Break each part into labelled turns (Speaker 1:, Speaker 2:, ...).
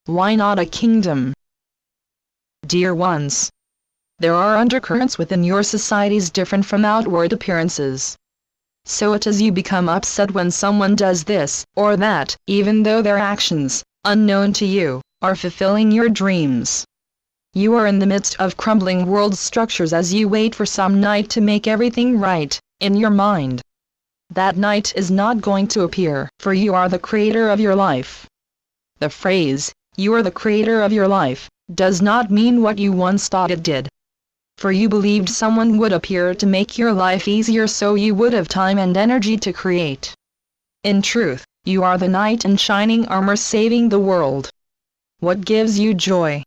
Speaker 1: Why not a kingdom? Dear ones, there are undercurrents within your societies different from outward appearances. So it is you become upset when someone does this or that, even though their actions, unknown to you, are fulfilling your dreams. You are in the midst of crumbling world structures as you wait for some night to make everything right, in your mind. That night is not going to appear, for you are the creator of your life. The phrase, "you are the creator of your life," does not mean what you once thought it did. For you believed someone would appear to make your life easier so you would have time and energy to create. In truth, you are the knight in shining armor saving the world. What gives you joy?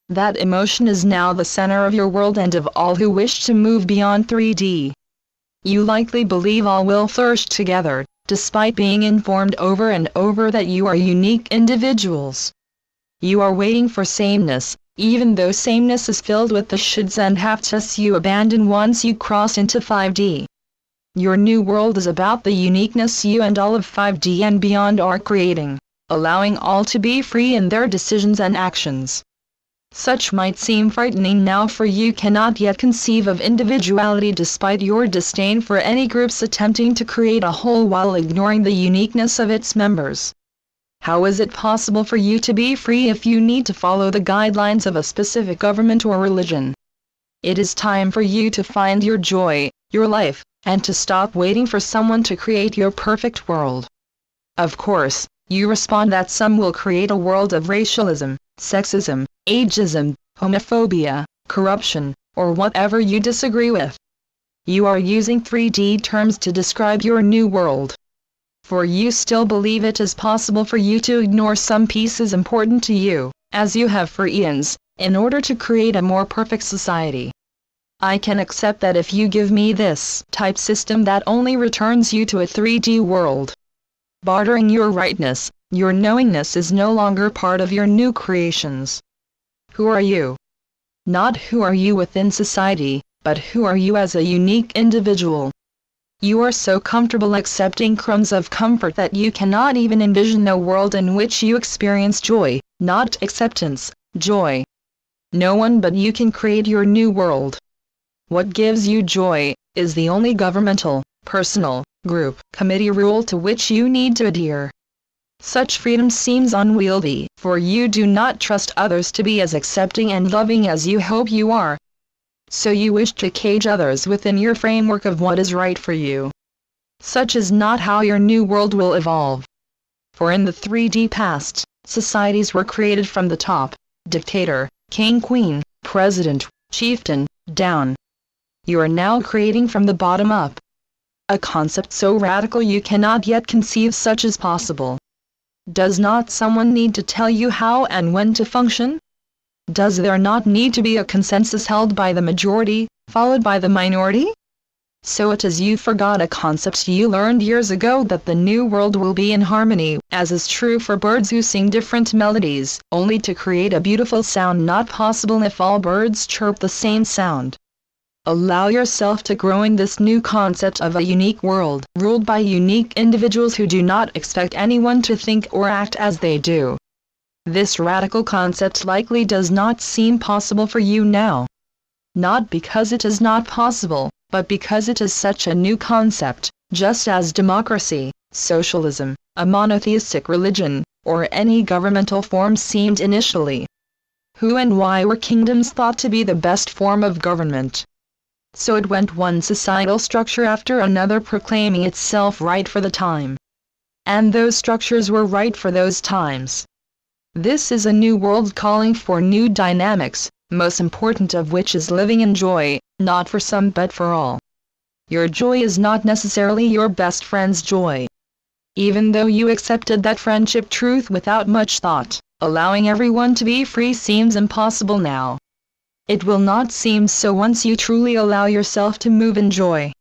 Speaker 1: That emotion is now the center of your world and of all who wish to move beyond 3D. You likely believe all will flourish together, despite being informed over and over that you are unique individuals. You are waiting for sameness, even though sameness is filled with the shoulds and have-tos you abandon once you cross into 5D. Your new world is about the uniqueness you and all of 5D and beyond are creating, allowing all to be free in their decisions and actions. Such might seem frightening now, for you cannot yet conceive of individuality despite your disdain for any groups attempting to create a whole while ignoring the uniqueness of its members. How is it possible for you to be free if you need to follow the guidelines of a specific government or religion? It is time for you to find your joy, your life, and to stop waiting for someone to create your perfect world. Of course, you respond that some will create a world of racialism, sexism, ageism, homophobia, corruption, or whatever you disagree with. You are using 3D terms to describe your new world. For you still believe it is possible for you to ignore some pieces important to you, as you have for eons, in order to create a more perfect society. I can accept that if you give me this type system that only returns you to a 3D world. Bartering your rightness, your knowingness is no longer part of your new creations. Who are you? Not who are you within society, but who are you as a unique individual? You are so comfortable accepting crumbs of comfort that you cannot even envision a world in which you experience joy, not acceptance, joy. No one but you can create your new world. What gives you joy is the only governmental, personal, group, committee rule to which you need to adhere. Such freedom seems unwieldy, for you do not trust others to be as accepting and loving as you hope you are. So you wish to cage others within your framework of what is right for you. Such is not how your new world will evolve. For in the 3D past, societies were created from the top, dictator, king, queen, president, chieftain, down. You are now creating from the bottom up. A concept so radical you cannot yet conceive such as possible. Does not someone need to tell you how and when to function? Does there not need to be a consensus held by the majority, followed by the minority? So it is you forgot a concept you learned years ago that the new world will be in harmony, as is true for birds who sing different melodies, only to create a beautiful sound not possible if all birds chirp the same sound. Allow yourself to grow in this new concept of a unique world, ruled by unique individuals who do not expect anyone to think or act as they do. This radical concept likely does not seem possible for you now. Not because it is not possible, but because it is such a new concept, just as democracy, socialism, a monotheistic religion, or any governmental form seemed initially. Who and why were kingdoms thought to be the best form of government? So it went one societal structure after another proclaiming itself right for the time. And those structures were right for those times. This is a new world calling for new dynamics, most important of which is living in joy, not for some but for all. Your joy is not necessarily your best friend's joy. Even though you accepted that friendship truth without much thought, allowing everyone to be free seems impossible now. It will not seem so once you truly allow yourself to move in joy.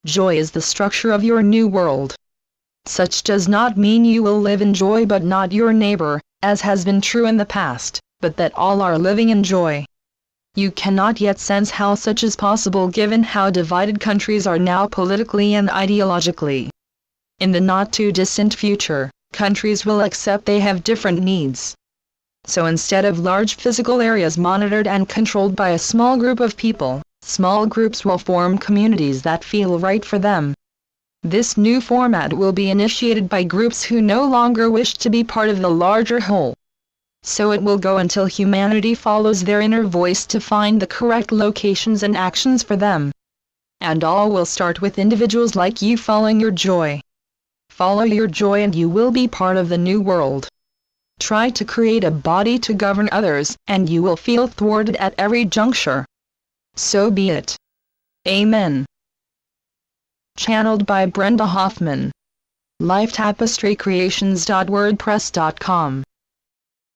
Speaker 1: Joy is the structure of your new world. Such does not mean you will live in joy but not your neighbor, as has been true in the past, but that all are living in joy. You cannot yet sense how such is possible given how divided countries are now politically and ideologically. In the not too distant future, countries will accept they have different needs. So instead of large physical areas monitored and controlled by a small group of people, small groups will form communities that feel right for them. This new format will be initiated by groups who no longer wish to be part of the larger whole. So it will go until humanity follows their inner voice to find the correct locations and actions for them. And all will start with individuals like you following your joy. Follow your joy and you will be part of the new world. Try to create a body to govern others, and you will feel thwarted at every juncture. So be it. Amen. Channeled by Brenda Hoffman. LifeTapestryCreations.wordpress.com